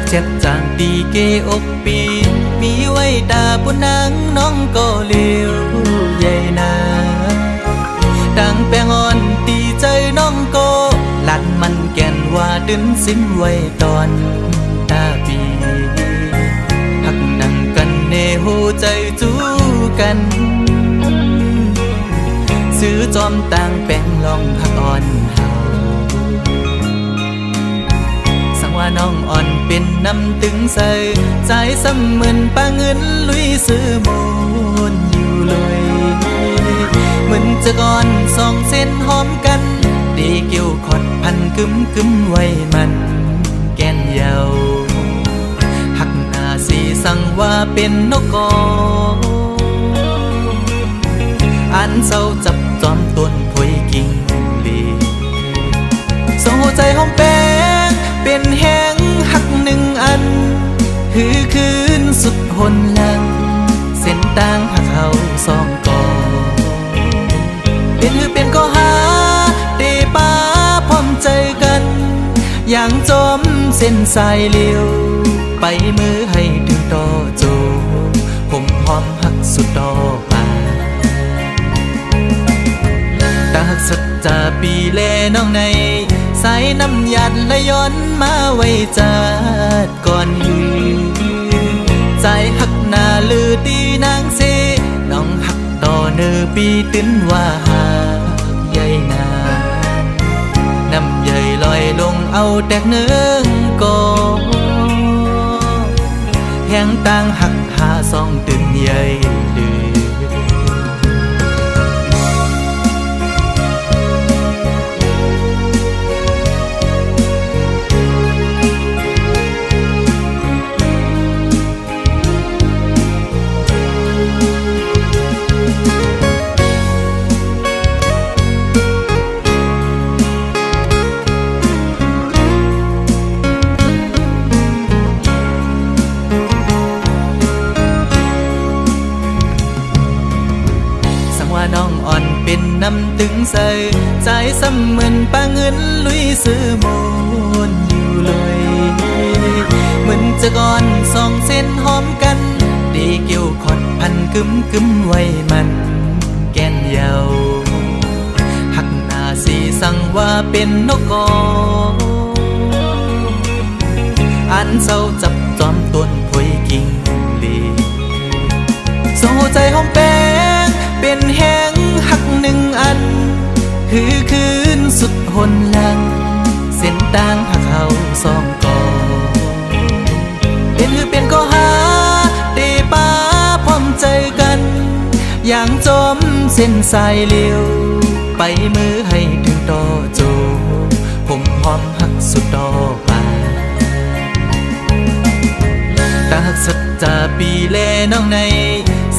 เจ็ดจางตีเกอกปีมีไว้ตาปุนังน้องก็เลี้ยวใหญ่นาดังแปงอ่อนตีใจน้องก็หลัดมันแก่นว่าดึนสิ้นไว้ตอนตาปีหักนั่งกันเนหูใจจู้กันซื้อจอมต่างแปงลองหักอ่อนเฮาสังว่าน้องอ่อนเป็นน้ำตึงใส่ใจซ้ำเหมือนปาเงินลุยซื้อมูลอยู่เลยเหมือนจะก่อนสองเส้นหอมกันดีเกี่ยวขอดพันกึมไว้มันแก่นเยาหักหน้าสีสั่งว่าเป็นนกกออันเศร้าจับจอมต้นพวยกิ่งลีสองหัวใจหอมแป้งเป็นแห้งหักหนึ่งอันคือคืนสุดหนหลังเส้นต่างหักเขาสองกอเป็นก็หาเตป้าพร้อมใจกันอย่างจมเส้นสายเลี้ยวไปมือให้ถึงต่อโจผมหอมหักสุดต่อมาตาหักสัจจาปีแลน้องในสายน้ำหยัดและย้อนมาไว้จัดก่อนหือใจหักหน้าลือตีนางเสน้องหักต่อเนื้อปีตื้นว่าหาใหญ่นาน้ำใหญ่ลอยลงเอาแตกเนื้อกอแห้งต่างหักหาสองตื่นใหญ่ลือน้องอ่อนเป็นน้ำตึงใส่ใจซ้ำเหมือนปาเงินลุยซื้อมูลอยู่เลยเหมือนจะก่อนสองเส้นหอมกันดีเกี่ยวขอดพันกึมไว้มันแก่นเยาหักหน้าสีสั่งว่าเป็นนกกออันเศร้าจับจอมต้นพวยกิ่งลีสองหัวใจหอมแป้งเป็นแห้งหักหนึ่งอันคือคืนสุดหนหลังเส้นต่างหักเขาสองกอเป็นก็หาเตป้าพร้อมใจกันอย่างจมเส้นสายเลี้ยวไปมือให้ถึงต่อโจผมหอมหักสุดต่อมาตาหักสัจจาปีแลน้องใน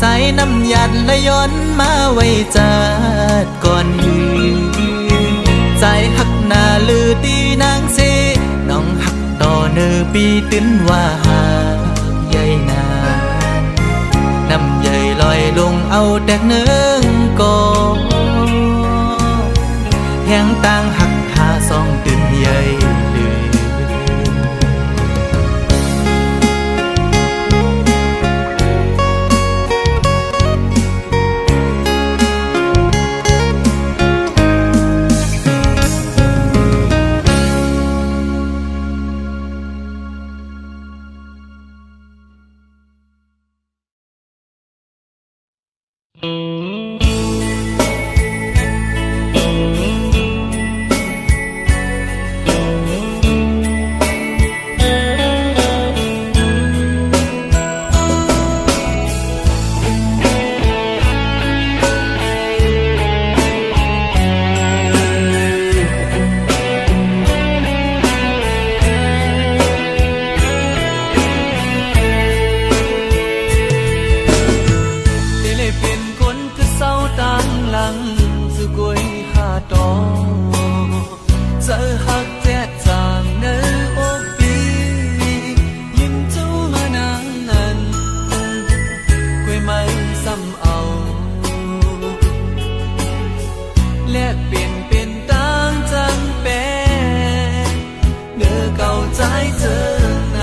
สายน้ำหยัดและย้อนมาไว้จัดก่อนหือใจหักหน้าลือตีนางเสน้องหักต่อเนื้อปีตื้นว่าหาใหญ่นาน้ำใหญ่ลอยลงเอาแตกเนื้อกอแห้งต่างหักหาสองตื่นใหญ่ลือใจเธอใน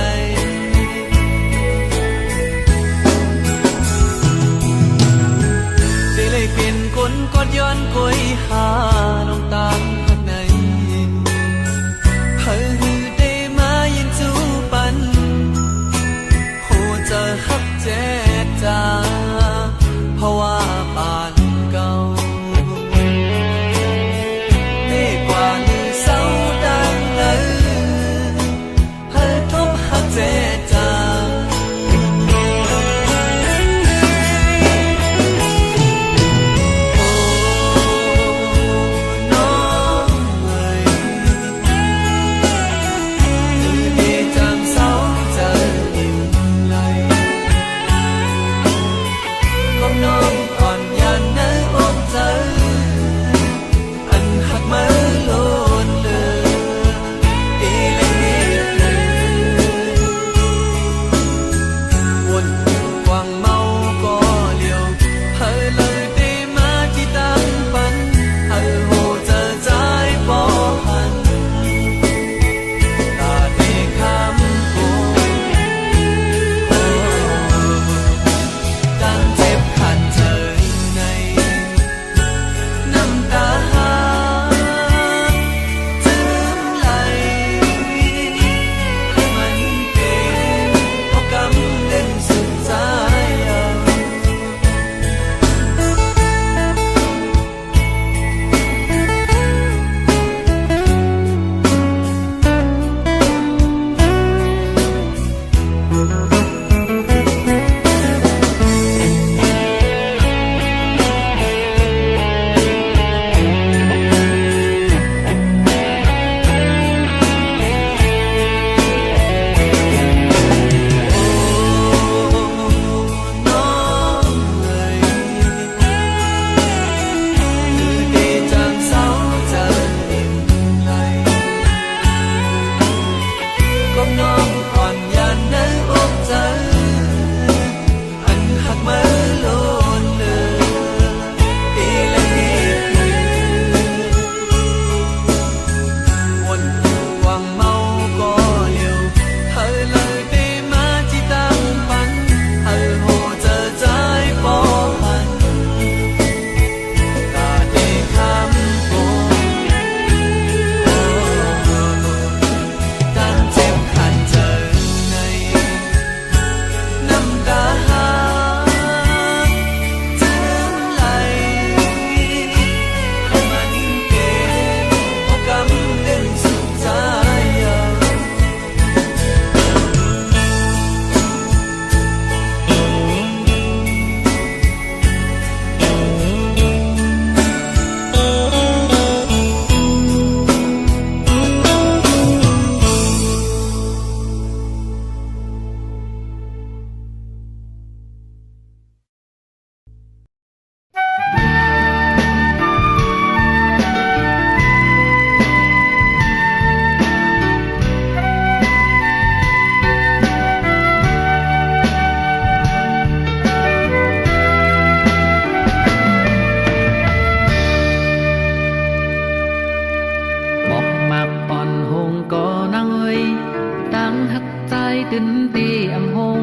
ตื่นตีอำหง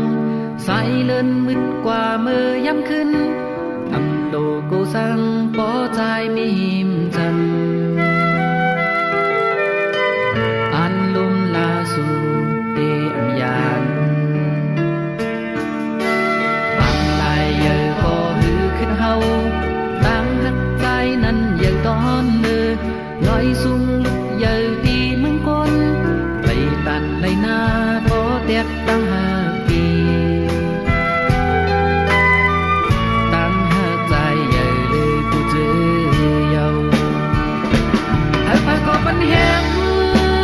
สายเลินมืดกว่าเมื่อยามขึ้นอำโลโกสังปอใจมีหิมจันอันลุมลาสู่เตอำยานปังลายเยอะก็หือขึ้นเฮาตั้งหักใจนั้นยังตอนเลือลอยสูงลุกเยอะดีเมืองก้นไปตันไหลหน้าพอเตียกตั้งหาปีตั้งหักใจเยอะเลยกูเจอเยาหักพาก็เป็นแหง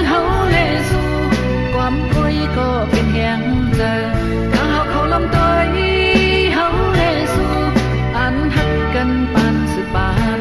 เฮาเลสู่ความป่วยก็เป็นแหงใจถ้าเฮาเขาลำต้อยเฮาเลสู่อันหักกันปานสืบปาน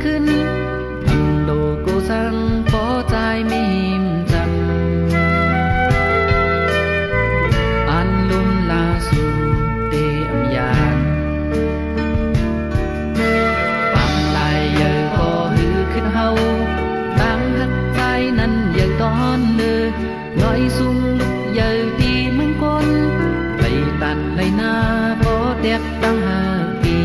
ขึ้นอันโลโกสังปอใจไม่หิมจังอันลุมลาสู่เตอำยานปังลายเยอะก็หือขึ้นเฮาตั้งหักใจนั้นยังตอนเลือลอยสูงลุกเยอะดีเมืองก้นไปตันไหลหน้าพอเตียกตั้งหาปี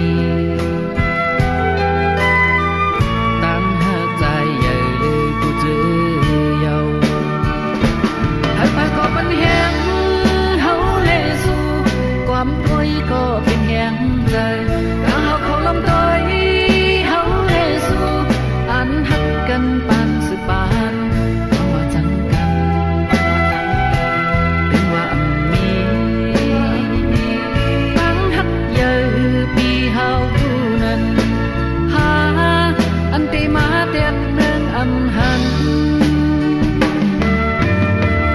ความป่วยก็เป็นแหงใจถ้าเฮาเขาลำต้อยเฮาเลสู่อันหักกันปานสืบปานต้องมาจังกันเป็นว่ามีตั้งหักเยอะปีเฮาผู้นั้นหาอันตีมาเตียนเมืองอำหัน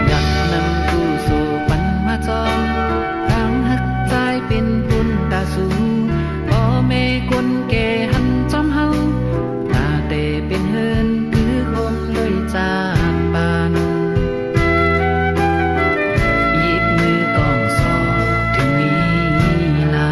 อยากนำกูสู่ปันมาจองเป็นบุญตาสูพ่อแม่คนแก่หันจอมเฮาตาเตเป็นเฮินคือคมเลยจากบ้านหยิบมือกองสอถึงมีนา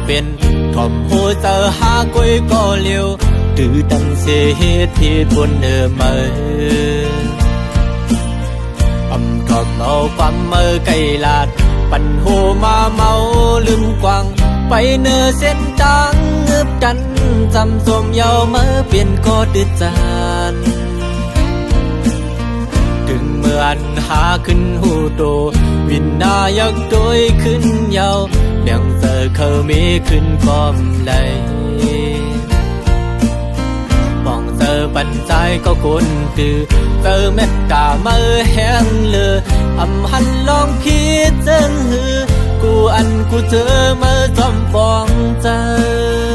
เป็นถ่อมหัวเจอหากุยก็เลี้ยวตื่นตันเสียเหตุที่บนเมื่อถ่อมเอาความเมื่อไกลลาดปั่นหัวมาเมาลืมกวางไปเนื้อเส้นจางเงือบจันจำสมเยาเมื่อเปลี่ยนก็ดื้อจานถึงเมื่อ อนหาขึ้นหูโตวินนายักโดยขึ้นยาวเลี้ยงเจอเขามีขึ้นกอมไหลมองเจอปันใจก็คนตือเจอเม็ดกาเมื่อแห้งเลืออำหันลองคิดเจิงหือกูอันกูเจอเมื่อจอมฟองเจอ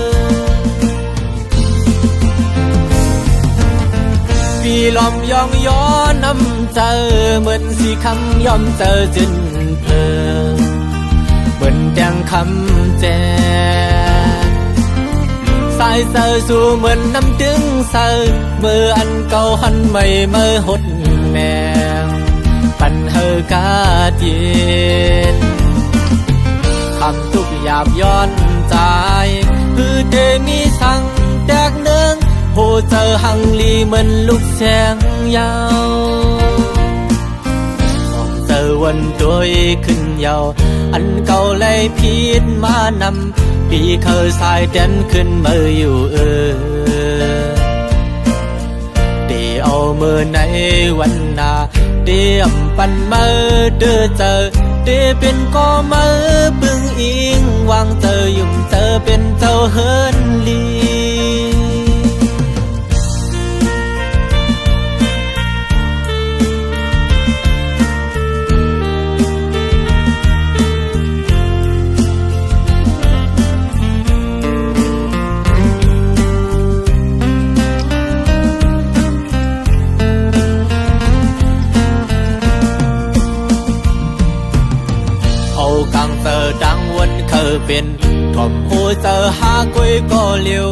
ปีลอมยองย้อนน้ำเจอเหมือนสีคำยอมเจอจินเพลเหมือนแดงคำแจสายเจอสู่เหมือนน้ำดึงเจอเมื่ออันเก่าหันไม่เมื่อหดแมงปันเฮอกาเย็นคำทุกหยาบย้อนใจคือเดมีสั่งแตกเนืองโหเจอหังลีเหมือนลูกแสงยาวมองเจอวันโดยขึ้นยาวอันเก่าเลยพิษมานำปีเคยสายเด่นขึ้นมาอยู่เดี๋ยวเอามือในวันนาเดี๋ยมปันมือเดือเจอเดี๋ยเป็นก็มือปึงอิงวางเจอยุ่มเจอเป็นเจ้าเฮินลีกังเตอดังวันเคยเป็นทอมหัวเจอหากุยก็เลี้ยว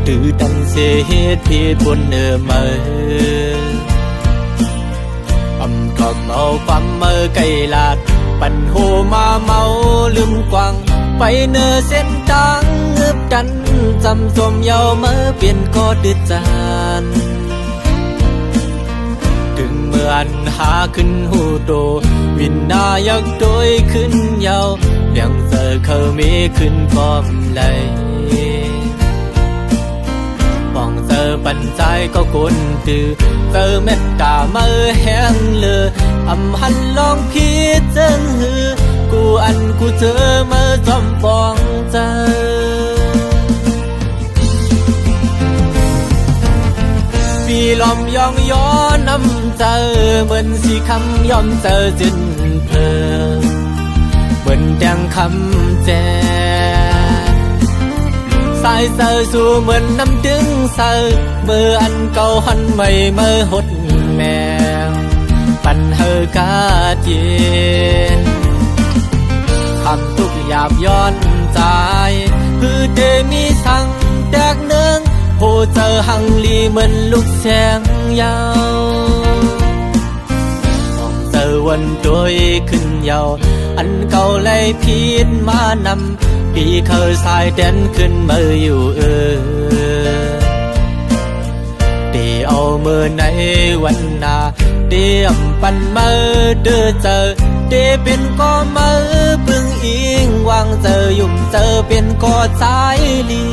ตื่นดังเสียเหตุผิดบนเนื้อมือทอมเอาความมือไกลลาดปันหูมาเมาลืมกวางไปเนื้อเส้นทางเงือบดันจำสมเยาเมื่อเปลี่ยนก็ดื้อจานถึงเมื่อนหาขึ้นหูโตวินนายักโดยขึ้นยาวเลี้ยงเจอเขามีขึ้นกอมไหลมองเจอปันใจก็คนตือเจอเม็ดกาเมื่อแห้งเลืออำหันลองคิดเจิงหือกูอันกูเจอเมื่อจอมฟองเจอปีลอมยองย้อนน้ำเจอเหมือนสีคำยอมเจอจินเพลเหมือนแดงคำแจสายเจอสู่เหมือนน้ำดึงเจอเมื่ออันเก่าหันไม่เมื่อหดแมงปันเฮอกาเย็นคำทุกหยาบย้อนใจคือเดมีสั่งแตกเนืองโหเจอหังลีเหมือนลูกแสงยาวมองเจอวันโดยขึ้นยาวอันเก่าเลยพิษมานำปีเคยสายเด่นขึ้นมาอยู่เดี๋ยวเอามือในวันนาเดี๋ยมปันมือเดือเจอเดี๋ยเป็นก็มือปึงอิงวางเจอยุ่มเจอเป็นก็สายลี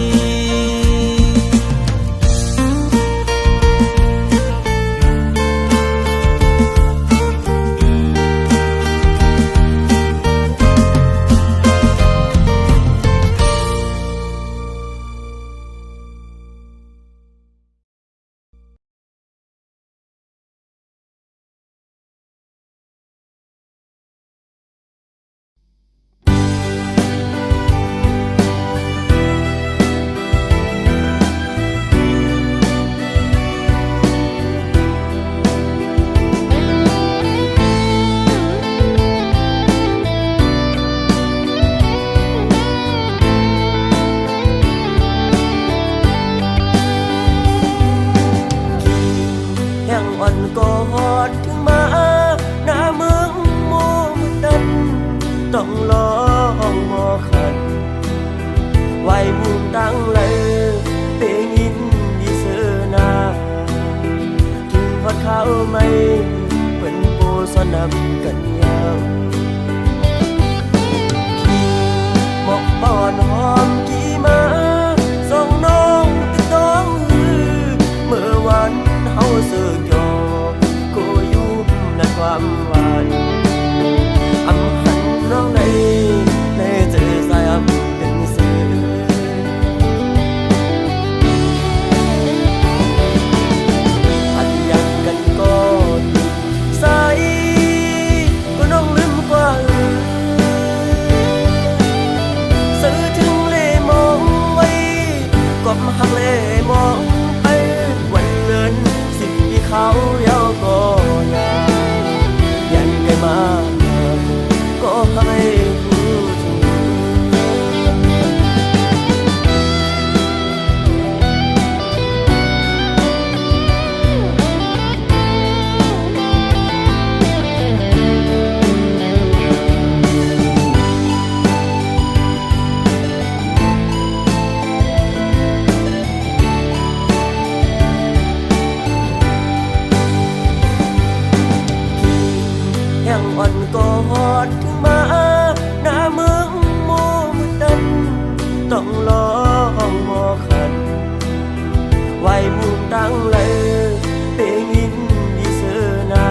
ต้องลองมอขันไว้มุมตั้งเลยเปยินดีเสือนาถึงฮอดเขาไม่เป็นโบสนับกันยาวหมอกปอนหอมกี่มาส่งน้องติดต้องหือเมื่อวันเฮาเสือกยอก็ยุ่มนั่น ความหวานอำหันน้องในเจอสายอับเป็นสื่ออันอยากกันก็สายก็น้องลืมกว่าสื่อถึงเล่มองไว้ก็มาหักเล่มองไปวันเดินสิ่งที่เขายาวก็ยายันไกลมาก็ให้รู้ถึงแห่งอ่อนกอดถึงมาหน้าเมืองโมมืดดำต้องรอห้องหมอขันไหวมุงตั้งเลยเพลงยินดีเสือนา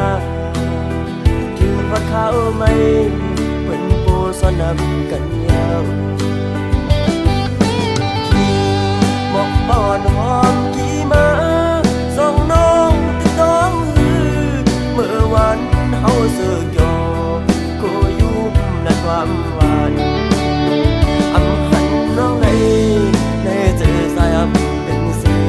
ถึงพัดเขาไม่เป็นโปสนับกันยาวหมอกปอนหอมกี่มาส่องน้องตึกน้องเมื่อวันเฮาเสือกยอก็ยุ่มในความหวานอำหันน้องในเจอสายอับเป็นสื่อ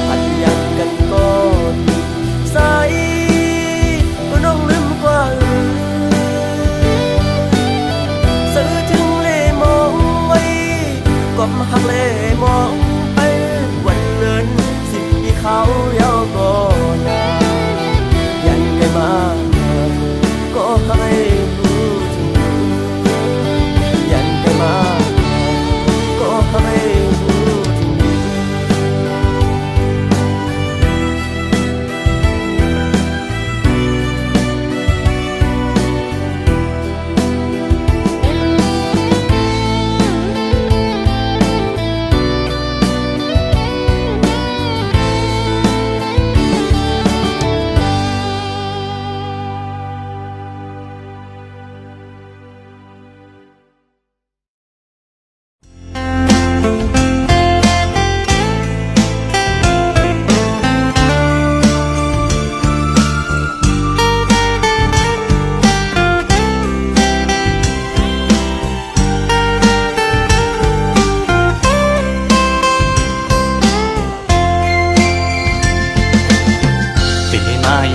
อันอยากกันก็สายก็น้องลืมกว่าสื่อถึงเล่มองไว้ก็มาหักเล่มองไปวันเดินสิ่งที่เขายาวก็ยายันไกลมาก็ให้รู้ถึงยันไกลมาก็ให้รู้ถึง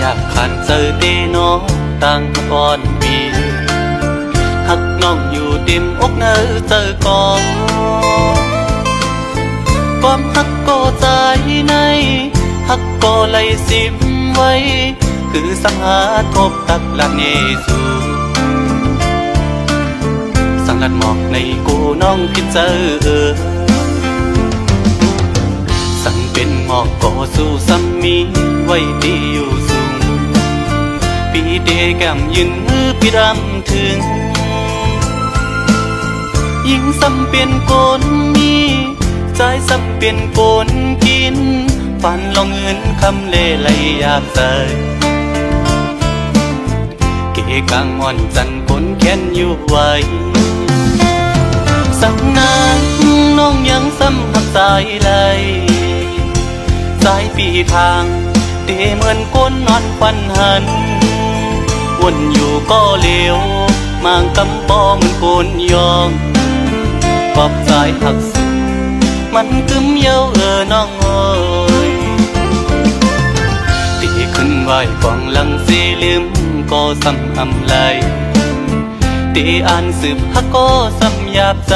อยากขันเจอเดน้องตั้งก่อนปีหักน้องอยู่เต็มอกเนอเจอก่อนความหักก็ใจในหักก็ไหลสิมไว้คือสังหาทบตักละเนสูสังลัดหมอกในกูน้องพิดเจอสั่งเป็นหมอกก็สู้ซ้ำมีไว้ดีอยู่สูงปีเดแก้มยืนมือพี่รำถึงยิ่งซ้ำเป็นคนมีใจซ้ำเป็นคนกินฝันลองเงินคำเล่ไหลอยากใส่เกกางอ่อนจันคนแค้นอยู่ไว้สักนานน้องยังซ้ำหักสายไหลสายปีทางเตเหมือนคนนอนควันหันวนอยู่ก็เลี้ยวมางกำปอเหมือนคนยองปอบสายหักสุดมันกึมเย้าน้องเอ้ยตีขึ้นไหวกองหลังสีลืมก็ซ้ำอำไหลตีอ่านสืบฮักก็ซ้ำหยาบใจ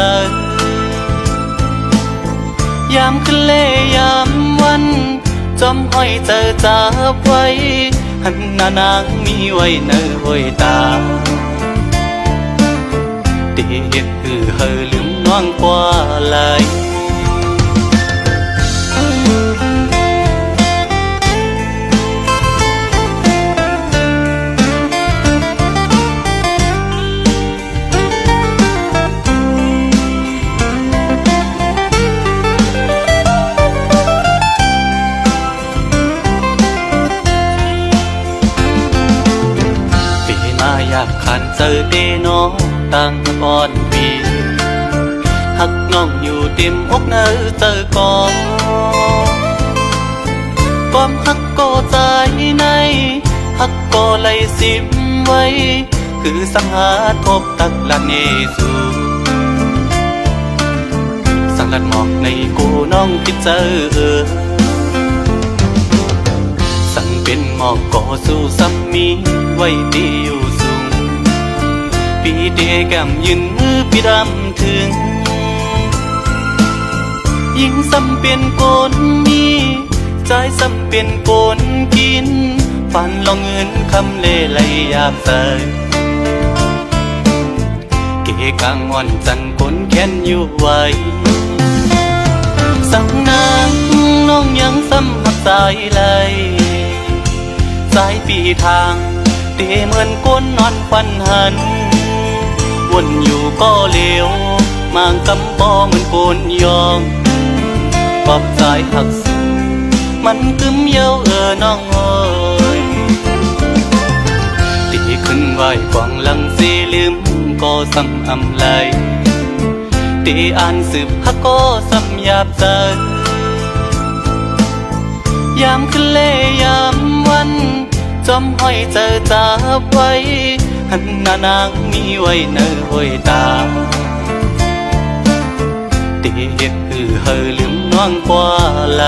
ยามขึ้นเล่ยามวันจอมห้อยเจอจับไว้หันหน้านางมีไว้เนอห้อยตาตีเห็ดเฮอลืมน้องกว่าไหล จอเดน้องต่างอ่อนปีหักน้องอยู่เต็มอกเนอเจอก่อนความหักก็ใจในหักก็ไหลสิมไว้คือสังหาทบตักละเนสูสังกัดหมอกในกูน้องคิดเจอสั่งเป็นหมอกก่อสู้ซ้ำมีไว้ดีอยู่สูงปีเดแก้มยืนมือปีดำถึงยิ่งซ้ำเป็นโกนมีใจซ้ำเป็นโกนกินฝันลองเงินคำเล่ไหลยาบใสเกกลางวันจันคนแค้นอยู่ไว้สั่งนางน้องยังซ้ำหักสายไหลสายปีทางเตเหมือนก้นนอนควันหันวนอยู่ก็เลวมางกำปอเหมือนโกนยองปอบใจหักสูมันกึมเย้าน้องเอ้ยตีขึ้นไหวกวางหลังสีลืมก็ซ้ำอำไหลตีอ่านสืบฮักก็ซ้ำหยาบใจยามขึ้นเล่ยามวันจอมห้อยเจอจับไว้หันหน้านางมีไว้เนอห้อยตาตีเห็ดคือเฮอลืมน้องกว่าไหล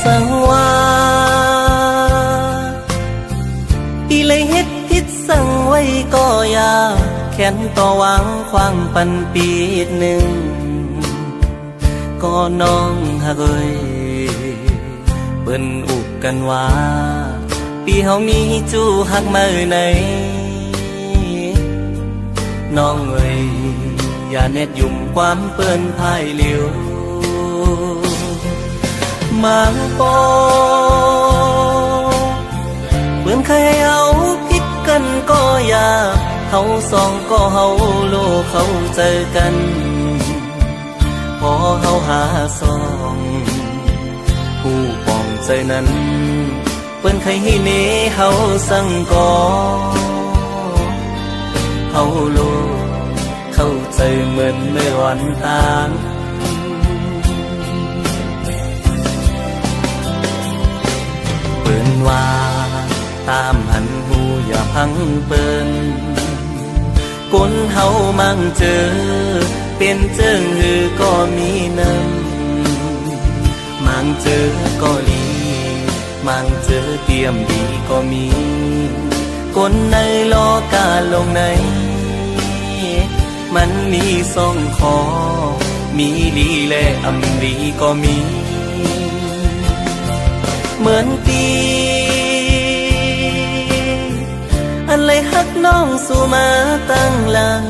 สังว่าปีเลยเฮ็ดผิดสั่งไว้ก็อยาแค้นต่อหวังความปันปีหนึ่งก็น้องฮักเอ้ยเปิ้นอุกกันว่าปีเฮามีจูฮักมาไหนน้องเอ้ยอย่าเน็ดยุ่มความเปิ้นพายเหลียวมังโปเพื่อนเคยให้เอาพิดกันก็อยากเขาสองก็เฮาโลเขาเจอกันพอเฮาหาสองผู้ปองใจนั้นเพื่อนเคยให้เนเฮาสั่งก่อเฮาโลเข้าใจเหมือนเมื่อวันต่างเปิ้นว่าตามหันหูอย่าพังเปิ้นคนเฮามั่งเจอเป็นเจิงหือก็มีน้ำมั่งเจอก็ลีมั่งเจอเตรียมดีก็มีคนในโลกาลงในมันมีสองคอมีลีและอำลีก็มีเหมือนปีอันเลยฮักน้องสู่มาตั้งหลัง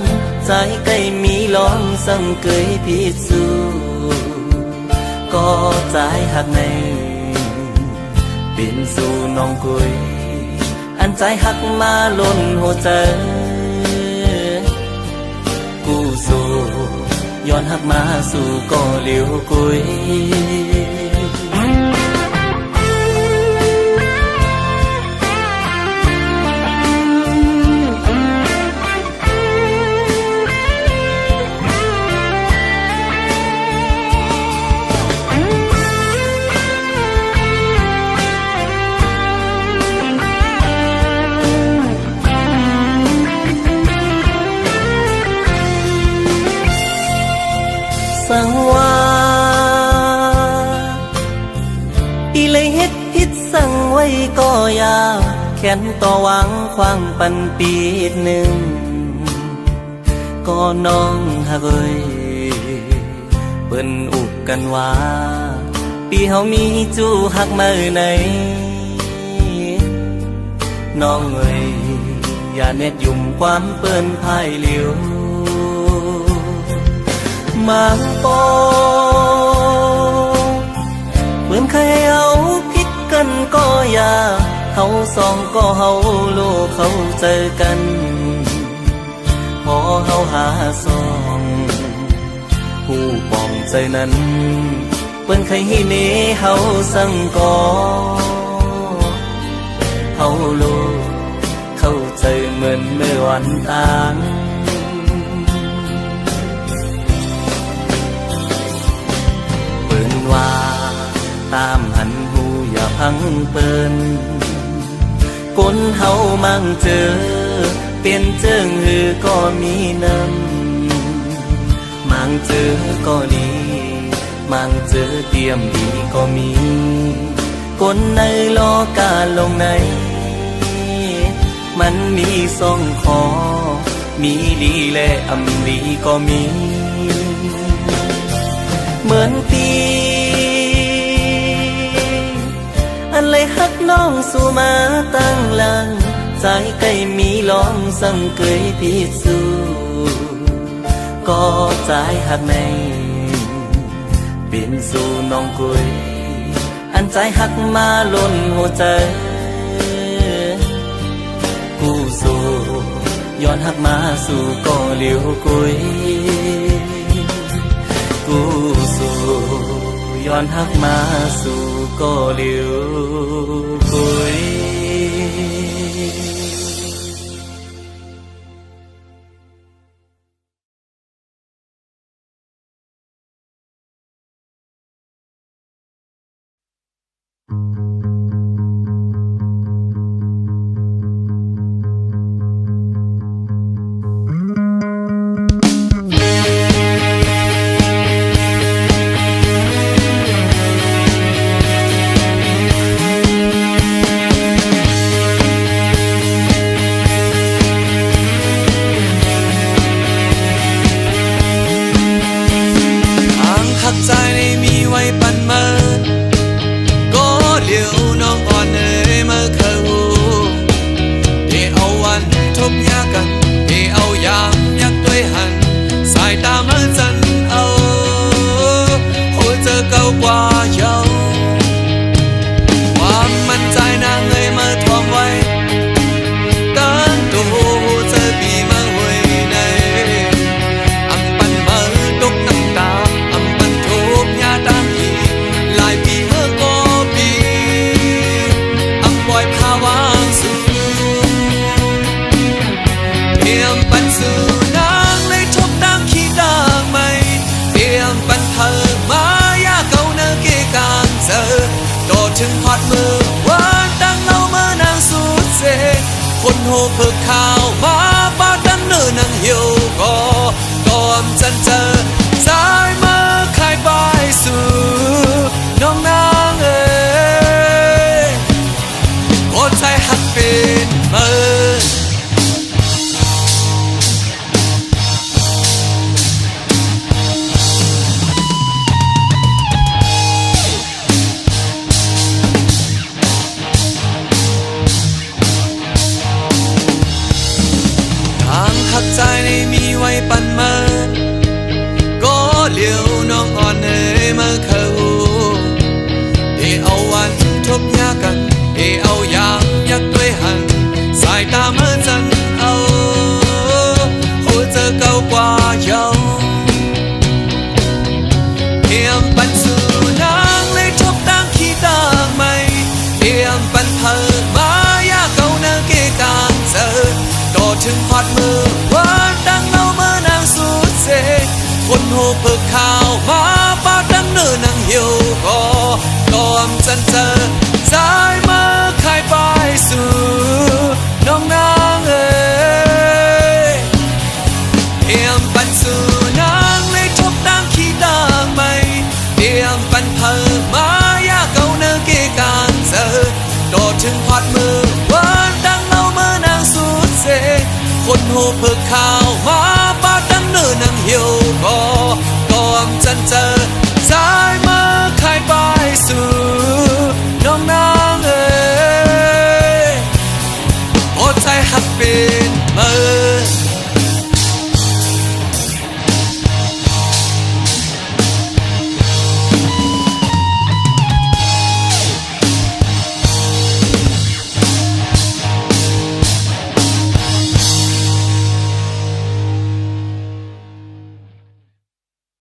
ใจใกล้มีลองสั่งเกยพิสูก็ใจฮักในเป็นสู่น้องกุยอันใจฮักมาล้นหัวใจกูสู่ย้อนฮักมาสู่ก็เลี้ยวกุย อีเลยเฮ็ดพิษสั่งไว้ก็ยาแขนต่อวางควางปันปีหนึ่งก็น้องฮักเอ้ยเปิ้นอุบกันว่าปีเฮามีจูฮักมาไหนน้องเอ้ยอย่าเน็ดยุ่มความเปิ้นพายเหลียวมาปอเปิ้นเคยเอาผิดกันก็อย่าเฮาสองก็เฮาโลกเขาเจอกันพอเฮาหาสองผู้ปองใจนั้นเปิ้นเคยให้เนเฮาสั่งก่อเฮาโลกเข้าใจเหมือนเมื่อวันต่างเปิ้นว่าตามหันหูอย่าพังเปิ้นคนเฮามั่งเจอเปลี่ยนเจิงหือก็มีน้ำมั่งเจอก็ดีมั่งเจอเตรียมดีก็มีคนในโลกาลงในมันมีสองคอมีดีและอำดีก็มีเหมือนปีอันเลยฮักน้องสู่มาตั้งหลังใจใกล้มีลองสั่งเกยพิสูก็ใจฮักในเป็นสู่น้องกุยอันใจฮักมาล้นหัวใจกูสู่ย้อนฮักมาสู่ก็เหลียวกุยกูสู่ย้อนฮักมาสู่ก็เหลียวกุยถึงฮอดมือวานดังเล่าเมื่อนางสูดเสคนโหเพิกข่าวมาบ้านดังเนื้อนางเหี่ยวก่อก่อนจันเจอสาย